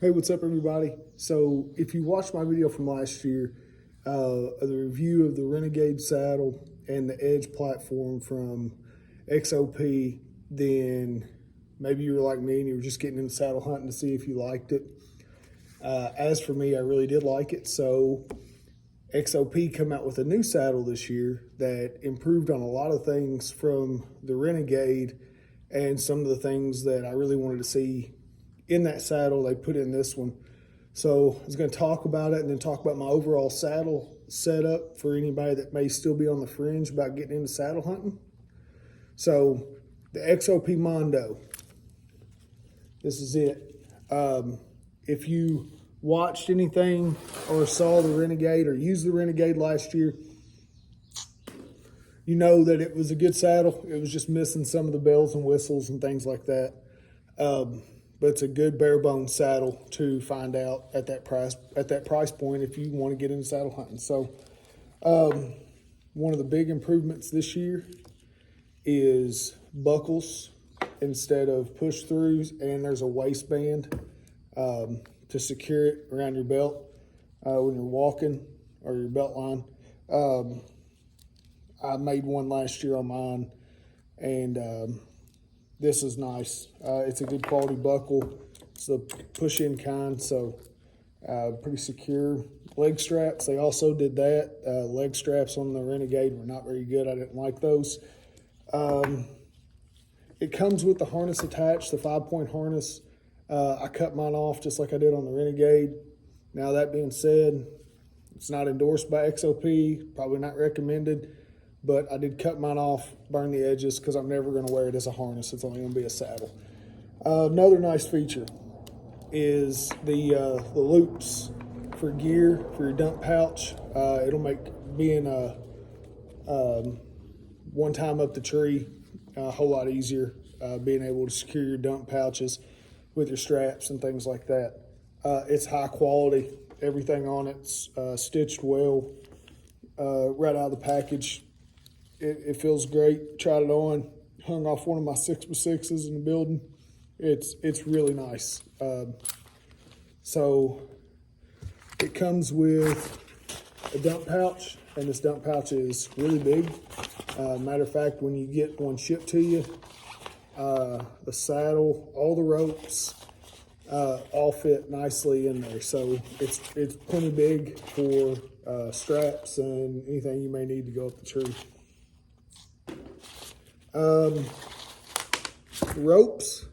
Hey, what's up, everybody? So, if you watched my video from last year, the review of the Renegade saddle and the Edge platform from XOP, then maybe you were like me and you were just getting into saddle hunting to see if you liked it. As for me, I really did like it. So, XOP come out with a new saddle this year that improved on a lot of things from the Renegade and some of the things that I really wanted to see in that saddle they put in this one. So I was going to talk about it and then talk about my overall saddle setup for anybody that may still be on the fringe about getting into saddle hunting. So the XOP Mondo, this is it. If you watched anything or saw the Renegade or used the Renegade last year, you know that it was a good saddle. It was just missing some of the bells and whistles and things like that. But it's a good bare bones saddle to find out at that price point if you want to get into saddle hunting. So one of the big improvements this year is buckles instead of push throughs, and there's a waistband to secure it around your belt when you're walking, or your belt line. I made one last year on mine, and this is nice. It's a good quality buckle. It's the push-in kind, so pretty secure. Leg straps, they also did that. Leg straps on the Renegade were not very good. I didn't like those. It comes with the harness attached, the 5-point harness. I cut mine off just like I did on the Renegade. Now, that being said, it's not endorsed by XOP, probably not recommended. But I did cut mine off, burn the edges, because I'm never going to wear it as a harness. It's only going to be a saddle. Another nice feature is the loops for gear for your dump pouch. It'll make being one time up the tree a whole lot easier, being able to secure your dump pouches with your straps and things like that. It's high quality. Everything on it's stitched well right out of the package. It feels great. Tried it on, hung off one of my 6x6s in the building. It's really nice. So it comes with a dump pouch, and this dump pouch is really big. Matter of fact, when you get one shipped to you, the saddle, all the ropes, all fit nicely in there. So it's plenty big for straps and anything you may need to go up the tree. Ropes,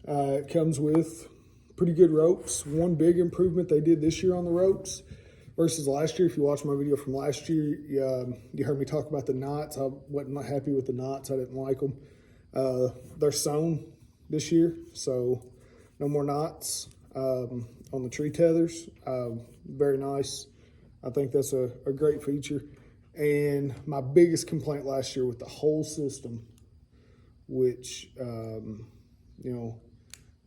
it comes with pretty good ropes. One big improvement they did this year on the ropes versus last year. If you watch my video from last year, you heard me talk about the knots. I wasn't happy with the knots. I didn't like them. They're sewn this year, so no more knots on the tree tethers. Very nice. I think that's a great feature. And my biggest complaint last year with the whole system, which, it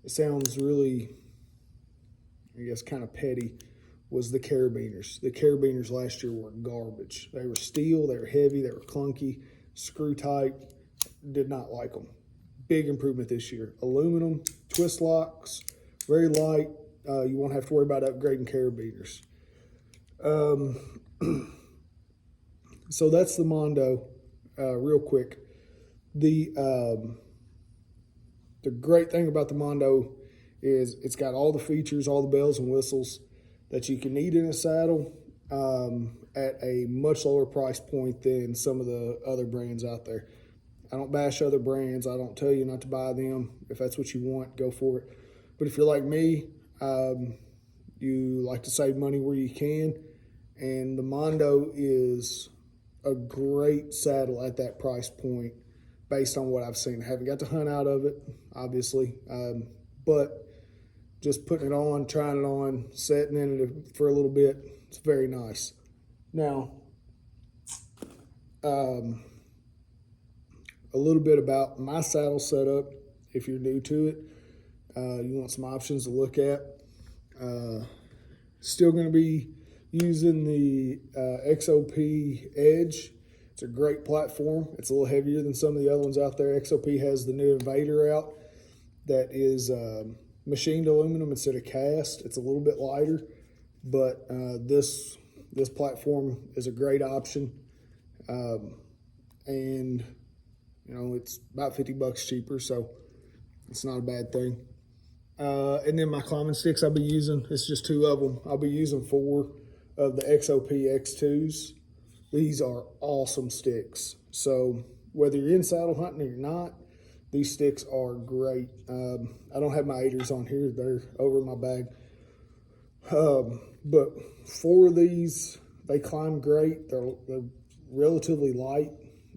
sounds really, I guess, kind of petty, was the carabiners. The carabiners last year were garbage. They were steel, they were heavy, they were clunky, screw tight. Did not like them. Big improvement this year. Aluminum, twist locks, very light. You won't have to worry about upgrading carabiners. So that's the Mondo, real quick. The great thing about the Mondo is it's got all the features, all the bells and whistles that you can need in a saddle at a much lower price point than some of the other brands out there. I don't bash other brands. I don't tell you not to buy them. If that's what you want, go for it. But if you're like me, you like to save money where you can, and the Mondo is a great saddle at that price point based on what I've seen. I haven't got to hunt out of it, obviously, but just putting it on, trying it on, sitting in it for a little bit, it's very nice. Now, a little bit about my saddle setup. If you're new to it, you want some options to look at. Still going to be using the XOP Edge. It's a great platform. It's a little heavier than some of the other ones out there. XOP has the new Invader out that is machined aluminum instead of cast. It's a little bit lighter, but this platform is a great option, and it's about $50 cheaper, so it's not a bad thing. And then my climbing sticks I'll be using, it's just 2 of them. I'll be using 4 of the XOP X2s. These are awesome sticks. So whether you're in saddle hunting or you're not, these sticks are great. I don't have my 8ers on here. They're over in my bag. But 4 of these, they climb great. They're relatively light.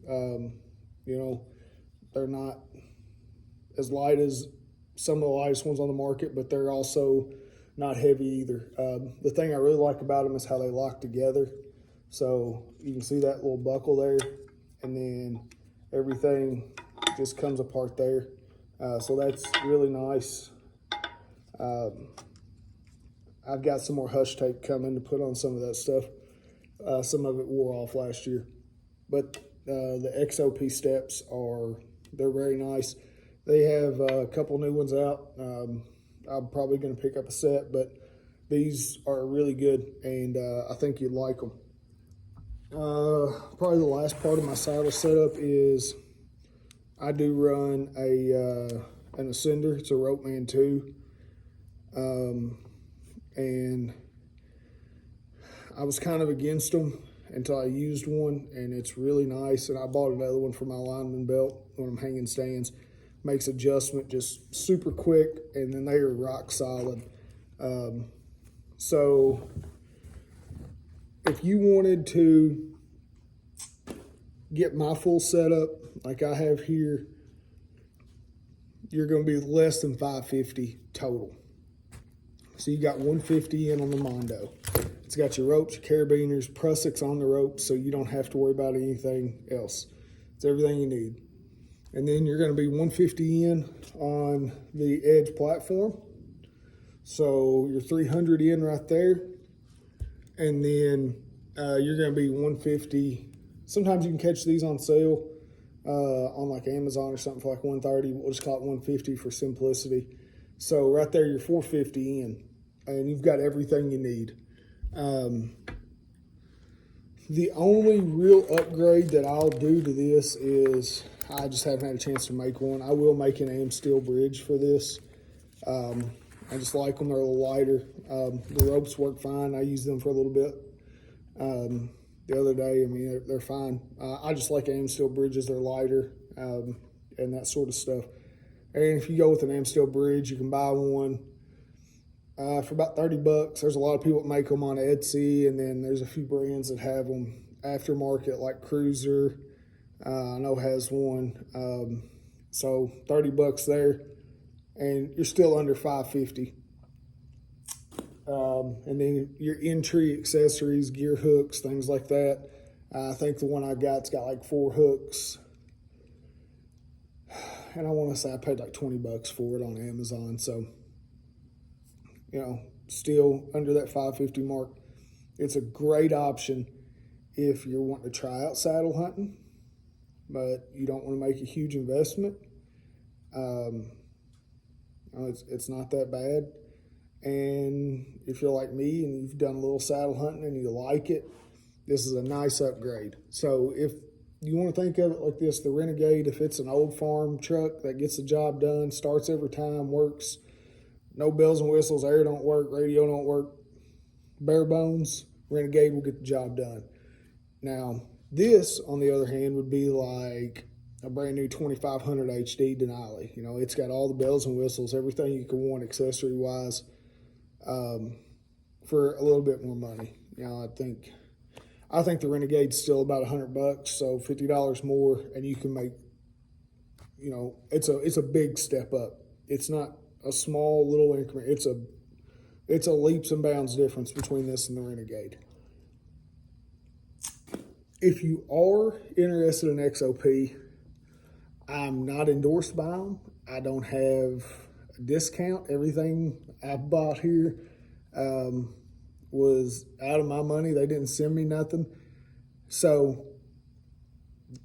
They're not as light as some of the lightest ones on the market, but they're also not heavy either. The thing I really like about them is how they lock together. So you can see that little buckle there, and then everything just comes apart there. So that's really nice. I've got some more hush tape coming to put on some of that stuff. Some of it wore off last year, but the XOP steps they're very nice. They have a couple new ones out. I'm probably going to pick up a set, but these are really good, and I think you'd like them. Probably the last part of my saddle setup is I do run an Ascender. It's a Ropeman 2, and I was kind of against them until I used one, and it's really nice. And I bought another one for my lineman belt when I'm hanging stands. Makes adjustment just super quick, and then they are rock solid. So if you wanted to get my full setup like I have here, you're going to be less than $550 total. So you got $150 in on the Mondo. It's got your ropes, your carabiners, prussics on the ropes, so you don't have to worry about anything else. It's everything you need. And then you're going to be $150 in on the edge platform. So you're $300 in right there. And then you're going to be $150. Sometimes you can catch these on sale on like Amazon or something for like $130. We'll just call it $150 for simplicity. So right there, you're $450 in, and you've got everything you need. The only real upgrade that I'll do to this is I just haven't had a chance to make one. I will make an AM steel bridge for this. I just like them. They're a little lighter. The ropes work fine. I used them for a little bit the other day. I mean, they're fine. I just like AM steel bridges. They're lighter and that sort of stuff. And if you go with an AM steel bridge, you can buy one for about $30. There's a lot of people that make them on Etsy, and then there's a few brands that have them aftermarket, like Cruiser. I know has one. So $30 there, and you're still under $550. And then your in-tree accessories, gear hooks, things like that. I think the one I got's got like 4 hooks. And I want to say I paid like $20 for it on Amazon. So, still under that $550 mark. It's a great option if you're wanting to try out saddle hunting, but you don't want to make a huge investment. It's not that bad. And if you're like me and you've done a little saddle hunting and you like it, this is a nice upgrade. So if you want to think of it like this, the Renegade, if it's an old farm truck that gets the job done, starts every time, works, no bells and whistles, air don't work, radio don't work, bare bones, Renegade will get the job done. Now, this, on the other hand, would be like a brand new 2500 HD Denali. It's got all the bells and whistles, everything you could want accessory-wise, for a little bit more money. I think the Renegade's still about $100, so $50 more, and you can make, it's a big step up. It's not a small little increment. It's a leaps and bounds difference between this and the Renegade. If you are interested in XOP, I'm not endorsed by them. I don't have a discount. Everything I bought here was out of my money. They didn't send me nothing. So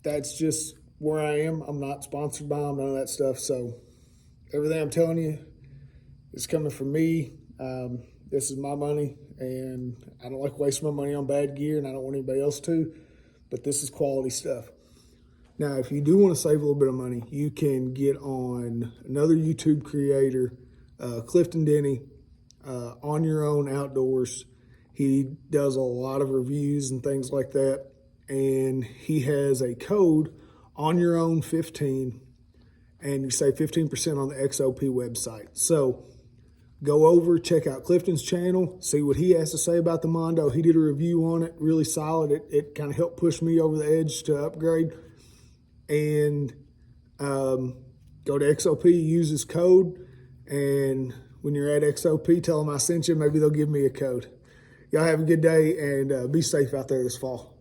that's just where I am. I'm not sponsored by them, none of that stuff. So everything I'm telling you It's coming from me. This is my money, and I don't like wasting my money on bad gear, and I don't want anybody else to, but this is quality stuff. Now, if you do want to save a little bit of money, you can get on another YouTube creator, Clifton Denny, On Your Own Outdoors. He does a lot of reviews and things like that, and he has a code, On Your Own 15, and you save 15% on the XOP website. So go over, check out Clifton's channel, see what he has to say about the Mondo. He did a review on it, really solid. It kind of helped push me over the edge to upgrade. And go to XOP, use his code, and when you're at XOP, tell them I sent you. Maybe they'll give me a code. Y'all have a good day, and be safe out there this fall.